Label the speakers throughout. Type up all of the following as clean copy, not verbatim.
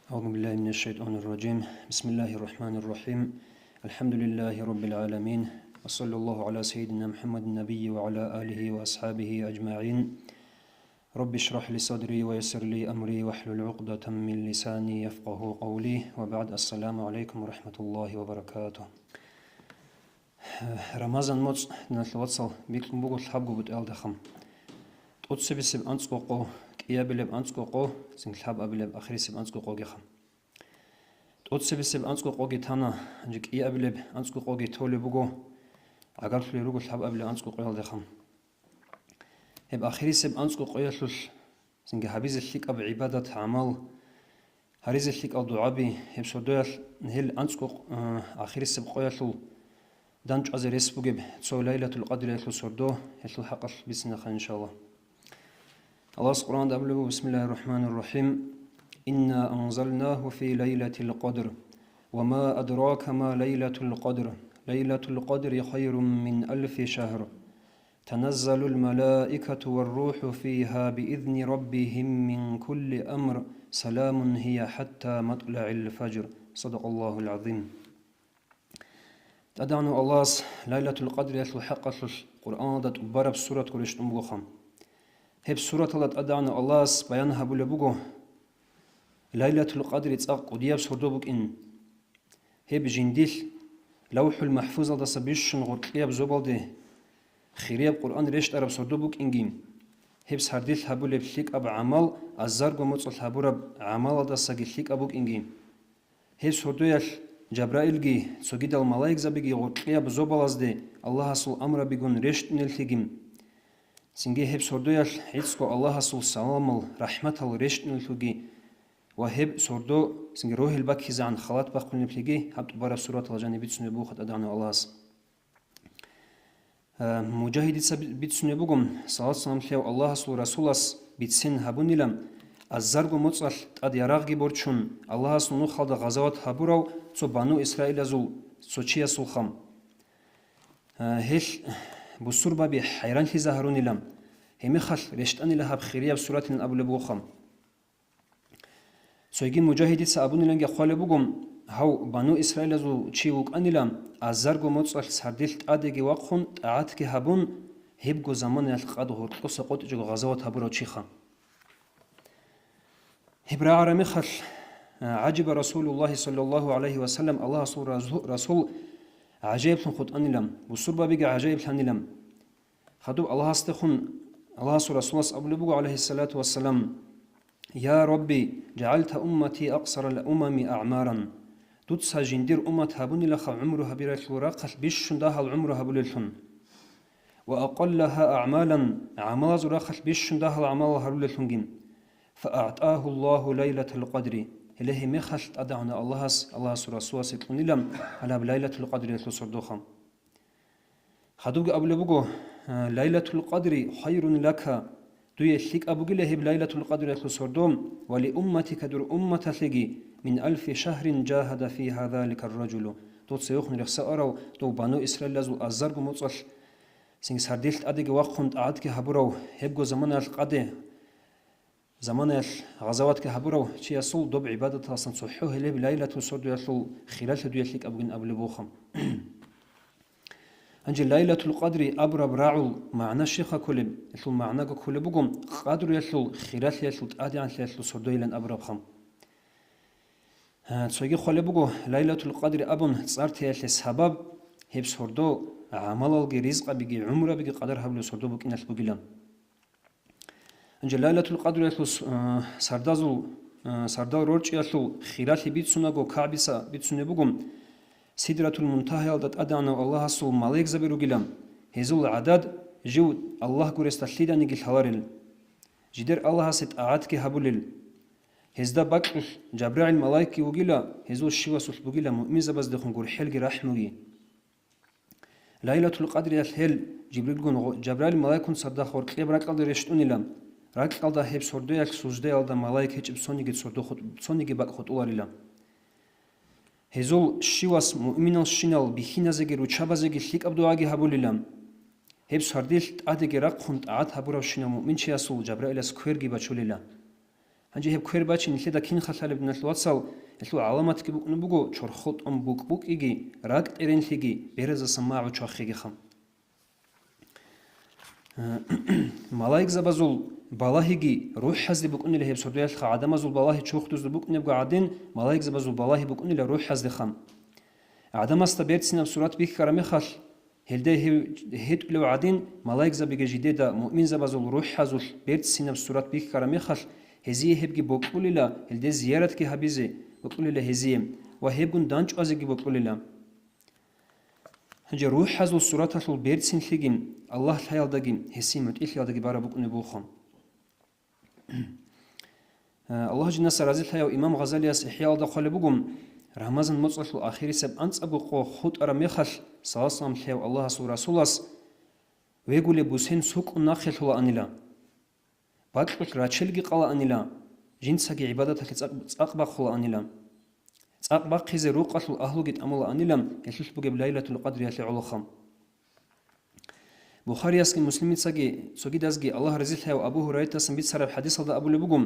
Speaker 1: أعوذ بالله من الشيطان الرجيم بسم الله الرحمن الرحيم الحمد لله رب العالمين وصلى الله على سيدنا محمد النبي وعلى آله وأصحابه أجمعين رب اشرح لي صدري ويسر لي أمري واحلل عقدة من لساني يفقه قولي وبعد السلام عليكم ورحمة الله وبركاته رمضان موت نتلوصل بكم بقول حبوا بتقال تقصبسب أنسقو كيابلب أنسقو سنحب أبلب أخرسب أنسقو جخم تقصبسب أنسقو جتانا أنجك كيابلب أنسقو جتولي بقو عقل في رجل حب أبلب أنسقو قيال دخم هب أخرسب أنسقو قيالش سنج حبيز الشيك أب عبادة عمل هريز الشيك أو دعابي هب سوديال نهل أنسقو أخرسب قيالشل دانج أزريس بجيب تسو ليلة القدر يخلو سردو يخلو حقل بسنخ إن شاء الله الله سبحانه وتعالى بسم الله الرحمن الرحيم إنا أنزلناه في ليلة القدر وما أدراك ما ليلة القدر ليلة القدر خير من 1000 شهر تنزل الملائكة والروح فيها بإذن ربهم من كل أمر سلام هي حتى مطلع الفجر صدق الله العظيم تدعنا الله ليلة القدر يتلو حق القرآن تبارب سورة كلش نمغخم هب سورة الله أدعنا الله بيانها بلبوغو ليلة القدر تساق قدياب سردوبك إن هب جنديل لوح المحفوظ دا سبيشن غرقياب زوبالده خيرياب قرآن ريشت أرب سردوبك إنجيم هب سرديل هبولب ليك أب عمال الزرق ومتصل هبورب عمال دا ساقل ليك أبوك إنجيم هب سردويل جبرائيل جي سوغيد الملايك زبيجي غرقياب زوبالازده الله سل أمر بيقون ريشت نلتيجيم سنجي هب سردويل عيسكو الله سل سلام رحمة الريشت نلتوجي وهب سردو سنجي روح البكي عن خلات بقول نبليجي هبت بارا سورة الجانب بيتسنو بوخت أدعنا الله مجاهد بيتسنو بوغم صلاة سلام خيو الله سل رسولس بيتسن هبون لم الزرق متصل قد يراغي بورچون الله سل نخلد غزوات هبورو تو بانو إسرائيل زول سوچيا سلخم هل بسور بابي حيران في زهرون لم هم خل رشتاني لها بخيرية بسورة أبو لبوخم سويجي مجاهدي سأبون لنجا خال بوغم هاو بانو إسرائيل زو تشيوك أني لم الزرق متصل سردلت أدقي وقخون تعاتك هبون هبقو زمان يلقاد هرقو سقوط جو غزوات هبورو تشيخم هبرا عرمي خل عجب رسول الله صلى الله عليه وسلم الله رسول عجيب خد أني لم بسور بابي عجيب حني لم خدوب الله استخون الله رسول الله أبو عليه الصلاة والسلام يا ربي جعلت أمتي أقصر الأمم أعمارا تدسى جندير أمت هابوني لخ عمرها بريخ بيش شندها العمر هبوللحن وأقلها أعمالا عمال زراخ بيش شندها العمال هبوللحن فأعطاه الله ليلة القدر إليه مخلت أدعنا الله رسول سيكون لم على ليلة القدر يتلصردوخم خدوك أبو لبوغو ليلة القدر خير لك دوية لك أبو جلهب ليلة القدر يتلصردوم ولأمتك در أمة لغي من 1000 شهر جاهد فيها ذلك الرجل دوت سيخن رخصة دو بانو إسرائيل لازو أزرق مصل سنگ سردلت أدق وقخند أعدك هبورو هبقو زمان القدر زمان غزوات كهبورو شيء يصل دب عبادة أصلا صحوه ليه بليلة وصد يصل خلال دوية أبوين أبو لبوخم أنجي ليلة القدر أبرب راعو معنى الشيخ كلب يصل معنى كل بقوم قدر يصل خلال يصل تأدي عن يصل صدوي لن أبرب خم تسوي خل بقو ليلة القدر أبون صارت يصل سبب هب صردو عمل الجريزق بيجي عمره بيجي قدر هبل صردو بكين البقيلان أنجي ليلة القدر يتلو سرداو روچ يتلو خيرات بيتسونغو كعبسا بيتسونه بوغم سدرة المنتهى يلدت أدعنا الله سو ملاك زبيرو جلم هزول عدد جو الله قرست تليدا نجل حوارل جدر الله ست أعادك هبولل هزدا بكر جبرائيل ملايكي وجلا هزول شوا سوت بوجلا مؤمن زبز دخن قر حلق رحموي ليلة القدر يتهل جبرائيل ملايكون صدق ورقي برك الله رشتوني لم راك قلدا هب سردو يك سوجده يلدا ملايك هچ سونيگي سردو خود سونيگي باك خود اولاريلا هزول شيواس مؤمنال شينال بخينازگي روچابازگي ليك ابدواگي هبوليلام هب سرديل ادگي راق خونت عاد هبورا شينا مؤمن چياسول جبرائيل سكويرگي بچوليلا هنجي هب كوير باتشين لدا كين خلال ابن الواتسال الو علامات كي بوك نبوغو چورخوت ام بوك إيجي راكت إرين لغي بيرز سماعو چوخيجي خم ملايك زبازول بالاهيجي روح حزد بوك إني لهب سردوية خا عدم زول بالاهي چوختوز بوك نبغو عدين ملايك زبازول بالاهي بوك إني لروح حزد خم عدم استبيرت سنب سورات بيك كرامي خل هلده هيت لو عدين ملايك زبيجي جديدة مؤمن زبازول روح حزول بيرت سنب سورات بيك كرامي خل هزيه هبجي بقوليلا هلده زيارت كي هبيزه بقوليلا هزيه وهبون دانش أزجي بقوليلا هنجي روح حزول سورات هل بيرت سن لجين الله تهيال دجين هسيمت إلي دجي بارا بقولي بوخم الله جل نصر رزيل هيا إمام غزالي إحياء دخل بقوم رمضان مصلح الأخير سب أنت أبو قو خود أرميخل صاصم هيا الله سورة سولاس ويقول بوسين سوق الناخل هو أنيلا باقي راتشلجي قلا أنيلا جنسك عبادتك تأقبق خلا أنيلا تأقبق خز روقة الأهلوجت أمل أنيلا يشوف بجيب ليلة القدر يا علخم بخاري أسكن مسلمين سجي دزجي الله رزيل هيا وأبو هريرة سنبيت سرب حديث هذا أبو لبقوم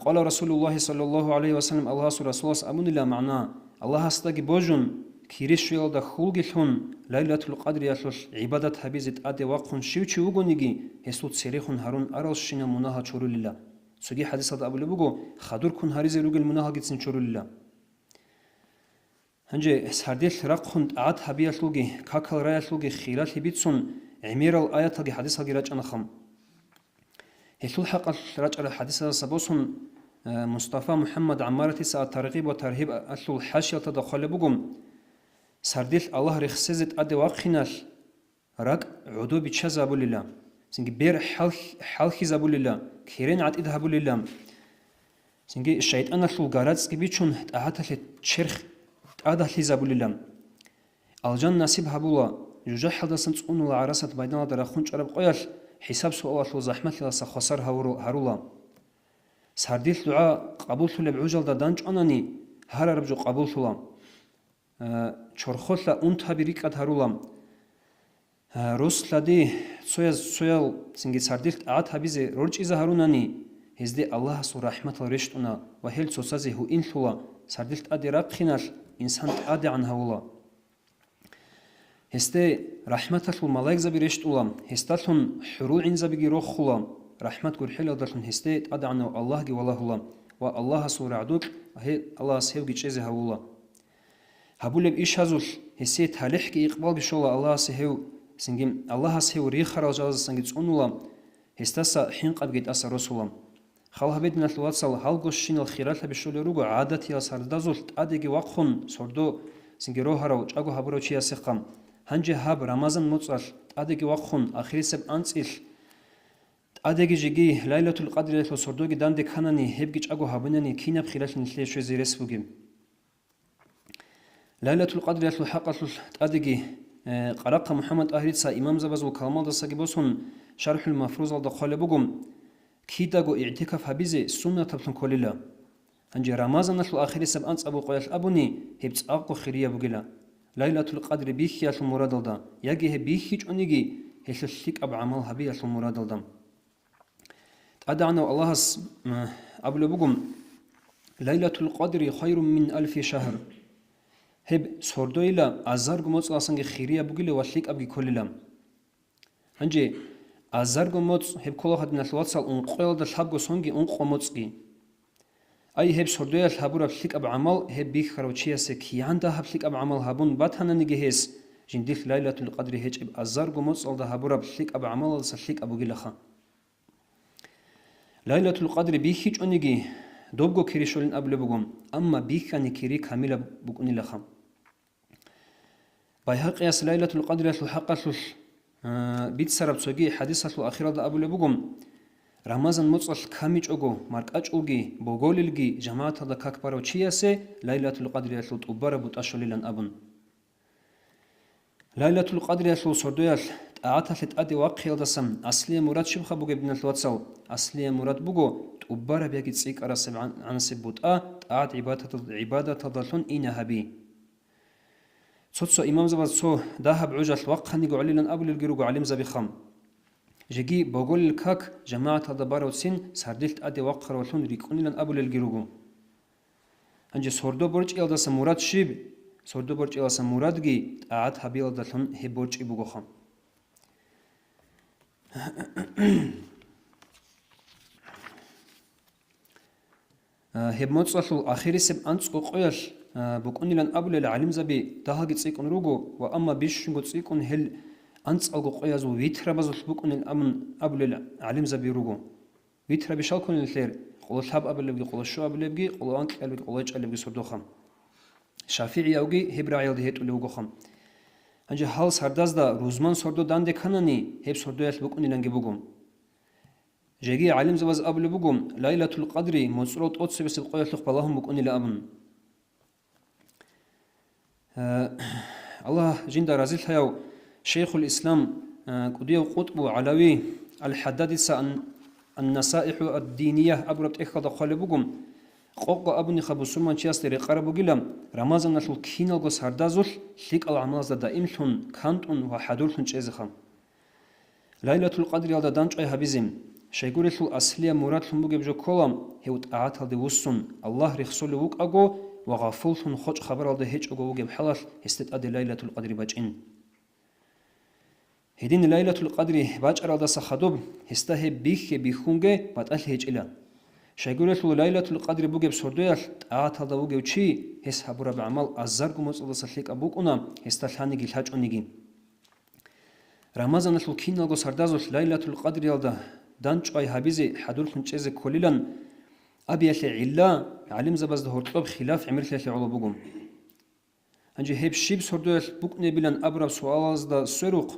Speaker 1: قال رسول الله صلى الله عليه وسلم الله سورة سولاس أبو نلا معناه الله استجي بوجون كيريش يلدا خولجلون ليلة القدر يشوف عبادة هبيزت أدي وقفن شيوتشي وجونيجي هسوت سريخون هارون أرس شين مناها شرول الله سجي حديث هذا أبو لبقو خدور كن هاريز روجل مناها جتسن شرول الله هنجي سرديل رقخن عاد هبيات لوجي كاكل رايات لوجي خيرات هبيتسون عمير الآيات هذه حديث هذه راج أنا خم هسول حق راج على حديث هذا سبوسون مصطفى محمد عمارتي ساعة ترغيب وترهيب أسول حاشية تدخل بقوم سرديل الله رخصزت أدي واقخنال راق عدو بيتشا زابو لله سنجي بير حالخي زابو لله كيرين عد إذهبو لله سنجي الشيطان أسول غاراتسكي بيتشون تأهاتل تشرخ تأهاتل زابو لله الجان نصيب هبولا جوجا حدثن تقونو لعراسة بيدانا دراخونش عرب قويل حساب سؤال وزحمة لسا خسر هرولا سرديل دعاء قبول ثلا بعجل دانج أناني هر ربجو قبول ثلا چرخولا اون تابریک ادهارولام روز لدی سویل سنگی سردیل آت هبیزه رورچ ایزه هارونانی هزده الله سو رحمت رشتونا و هل سوسازه هو این ثلا سردیل آدی راب خینال انسان آدی عن هولا هسته رحمت ال ملاک زبی رشتولام هستالون حرو عن زبی روح خولام رحمت گر حل دارن هسته آدی عنو الله جی والله هولام و الله سو رعدوک هل الله سهوگی چیزه هولا هبولب إيش هزول هسيت هالح كي إقبال بشولا الله سهو سنجيم الله سهو ريخ خرج جاز سنجت أنولا هستسا حين قد جيت أسر رسولام خالها بيت من الوقت صل هل قشين الخيرات بشولا رجع عادتي أسردازول أديجي وقخن سردو سنجرو هراوج أجو هبرو شيء سقام هنجي هب رمضان متصل أديجي وقخن آخر سب أنسيل أديجي جيجي ليلة القدر ليلة سردو جدان دكانني هبجيج أجو هبنني كينا بخيرات نتلي شو زيرس فوجيم ليلة القدر يتلو حقة أدقي قرق محمد أهريتسا إمام زبز وكلمات السجبوسون شرح المفروض الدخول بقوم كيداغو اعتكاف هبيزي سنة تبتن كللا أنجي رمضان نتلو آخر سب أنس أبو قياس أبوني هبت أقو خيرية بقلا ليلة القدر بيخ يتلو مراد الدا يجي هبيخ أنيجي هسلك أب عمل هبي يتلو مراد الدا أدعنا الله أبو بقوم ليلة القدر خير من 1000 شهر هب سردويلا أزارغ موت لاسنج خيرية بقول وشليك أبغي كللام هنجي أزارغ موت هب كل واحد من الواتسال أنقل ده الحب جسونجي أنقل موتسكي أي هب سردويلا الحبورة بشليك أب عمل هب بيخ خروجية سكيان ده بشليك أب عمل هبون باتهنا نجهز جنديخ ليلة القدر هج أب أزارغ موت ده هبورة بشليك أب عمل سليك أبو جلخا ليلة القدر بيخيج أنيجي دوبغو كريشولين أبلي بقوم أما بيخاني كيري كاملة بقوني لخا بايهاق ياس ليلة القدر الحقة بيت سرب سوغي حديثة الأخيرة أبلي بقوم رمضان مصل كاميج أوغو مارك أج أوغي بوغوليلغي جماعة هذا كاكبارو تشياسي ليلة القدر الأبارة بوتأشوليلان أبن ليلة القدر سردويال أعطى لتأدي واقعي الدسم أصلي مراد شبخة بوغي بن الواتساو أصلي مراد بوغو تأبارة بيجي تسيك أرسب عن سبوت أعد عبادة تضلون إينا هبي صوت إمام زباد صو داهب عجل وقع نيجو عليلن أبو للجروج عليم زبي خم جيجي بقول الكاك جماعة هذا باروتسين سردلت أدي وقر ولون ريكونيلان أبو للجروجو أنجي سوردو برج إلدا سمورات شيب سوردو برج إلدا سمورات جي تعاد هبيل دلون هي برج إبوجو خام هب متصل آخر سب أنت قوقيل بكونيلان أبو للعلم زبي تهاجي تسيكون روجو وأما بيشنجو تسيكون هل أنت ألقو قيازو ويترا بزل بكونيل أمن أبو للعلم زبي روجو ويترا بشالكون الخير قول الحب أبو لبجي قول الشو أبو لبجي قول أنت أبو لبجي قول إيش أبو لبجي سردو خام شافعي أوجي هبرا عيال دهيت ولوجو خام أنجي حال سرداز دا روزمان سردو دان دكانني هب سردو يال بكونيلان جبوجم جيجي علم زواز أبو لبجم ليلة القدر مصروت أتس بس بقول لخ بالهم بكونيل أمن الله جند رازل هيو شيخ الإسلام قديو قطب علوي الحدادث النصائح الدينية أبو ربط إخذ خالبوكم قوق أبو نخبو سلمان شياستري قربو جلم رمضان نشل كينال غو سردازول ليك العماز دائم ثون كانتون وحدول ثون شيزخم ليلة القدر يالدا دانش أي هبيزم شيقول ثل أصلية مراد ثون بوجب جو كولم هيوت أعطال دي وسون الله رخصول ووك أجو وغافل ثون خوش خبر على هيج أجو وجب حلال استد أدي ليلة القدر باجين هدين ليلة القدر باج أراد سخدوب هسته بيخ بيخونجه بتأل هيج إلا شيقول ثل ليلة القدر بوجب سرديال أعطال دا وجب شيء هس حبورا بعمل أزرق مصل سليك أبوك أنا هستلحاني جلحاج أنيجي رمضان ثل كينا جو سردازول ليلة القدر يالدا دانش أي هبيزي حدول خنشيز كليلان أبي يحلي علا علم زبز ده هرطب خلاف عمر يحلي على بوجم أنجي هب شيب سردوال بوك نبيلان أبرب سؤال ده سرق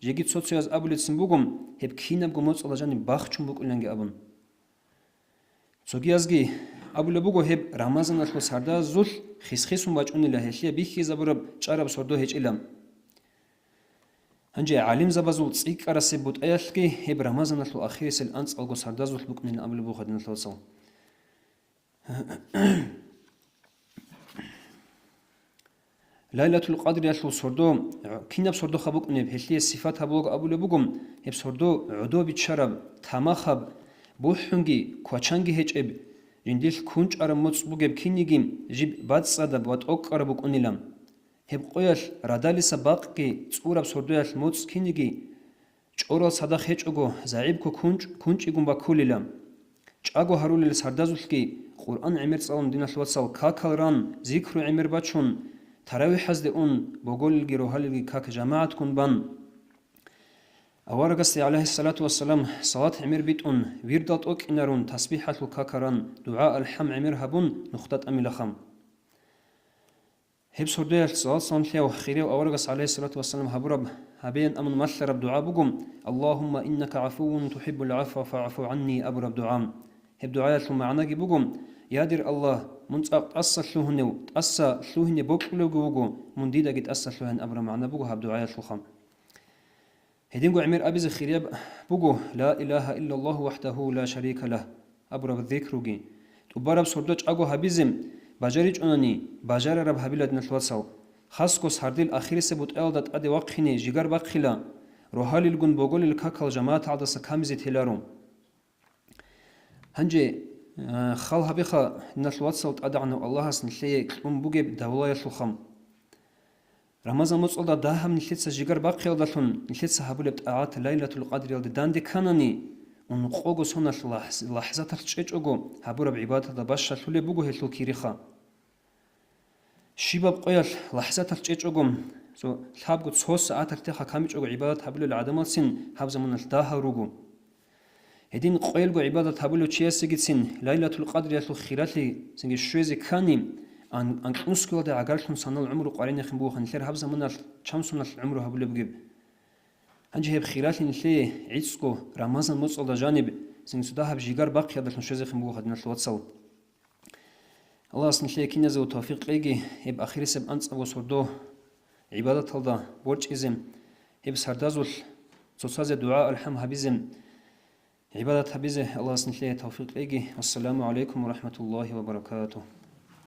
Speaker 1: جيجيت سوتسياز أبولت سنبوجم هب كينا بجموت على جانب باخشون بوك لنجي أبون سوجيازجي أبول بوجو هب رمضان الخو سرداز زول خيسون باجوني لهالشيء بيخي زبرب شرب سردو هيج إلام أنجي علم زبازول تصيك أرسل بود أيالكي هب رمضان الخو أخير سل أنت ألقو سردازول بوكنين أبول بوجو خدنا الثوصل ليلة القدر يالخو سردو كيناب سردو خبوك نب هالشيء الصفات هبوك أبول بوجم هب سردو عدو بتشرب تماخب بوحنجي كوتشانجي هيج إب جنديل كونج أرموتس بوجب كينيجيم جيب بعد صدا بعد أوك أربوك أنيلام هب قيل رادالي سباقكي تصور بسردويال موتس كينيجي چورال صدا هيج أجو زعيبكو كونج إجوم باكوليلام چاغو هارول لسردازولكي قرآن عمر صالم دين الوصل كاكالران ذكر عمر باتشون تراوي حزد بقول الجروهالي كاك جماعة كن بان أورغسي عليه الصلاة والسلام صلاة عمر بيتون ويردات أوك إنارون تسبيحة الكاكران دعاء الحم عمر هبون نخطة أميلخم هب سردية صلاة صنفية وخيرية وأورغس عليه الصلاة والسلام هبرب هبين أمن مثل دعاء بقم اللهم إنك عفو تحب العفو فاعفو عني أبرب دعام هب دعاء المعنى بقم يادر الله منطق أصل ثلوهنو أصل ثلوهن بوكلو جوجو منديدا جت أصل ثلوهن أبرب معنى بقو هب دعاء الخم هدينغو عمر أبيز خيريب بوجو لا إله إلا الله وحده لا شريك له أبرب الذكرجي تبارب سردج أجو هبيزم بجاريج أناني بجار رب هبيلد نتوصل خاصكوس هرديل أخير سبوت ألدت أدي وقخني جيجار بقخلا روحالي الجن بقول الكاكل جماعة عدس كامزة هلارو هنجي خال هبيخا نتوصل أدعنو الله سنليه بوجب دولة الخم رمضان مصل دا داهم نلتس جيجار باقي دلون نلتس هبولت أعات ليلة القدر يلد داندي كانني ونقوغو سنة لحظة ترشيجوغو هبور بعبادة دا باشا ثولي بوغو هلو كيريخا شباب قيل لحظة ترشيجوغو سو الحابغو تصوص ساعات ارتيخا كاميجوغو عبادة هبولو العدمال سن هبزا من الداها روغو هدين قيلغو عبادة هبولو تشياسيجي سن ليلة القدر يلو خيراتي سنجي شويزي كاني أن نسكوا ده عقلهم سنة العمر قارين يخنبوه خنثير هبزة من الشمسون العمر هبولي بجيب هنجي هب خيرات نثلي عيسكو رمضان مصل ده جانب سنسوده هب جيجار باقي هذا الشوز يخنبوه خدنا الوصل الله سنثلي كنا زو توفيق ليجي هب آخر سب أنت أبو سردو عبادة هذا برج إزم هب سردازول تصاز دعاء الحم هبيزم عبادة هبيزه الله سنثلي توفيق ليجي والسلام عليكم ورحمة الله وبركاته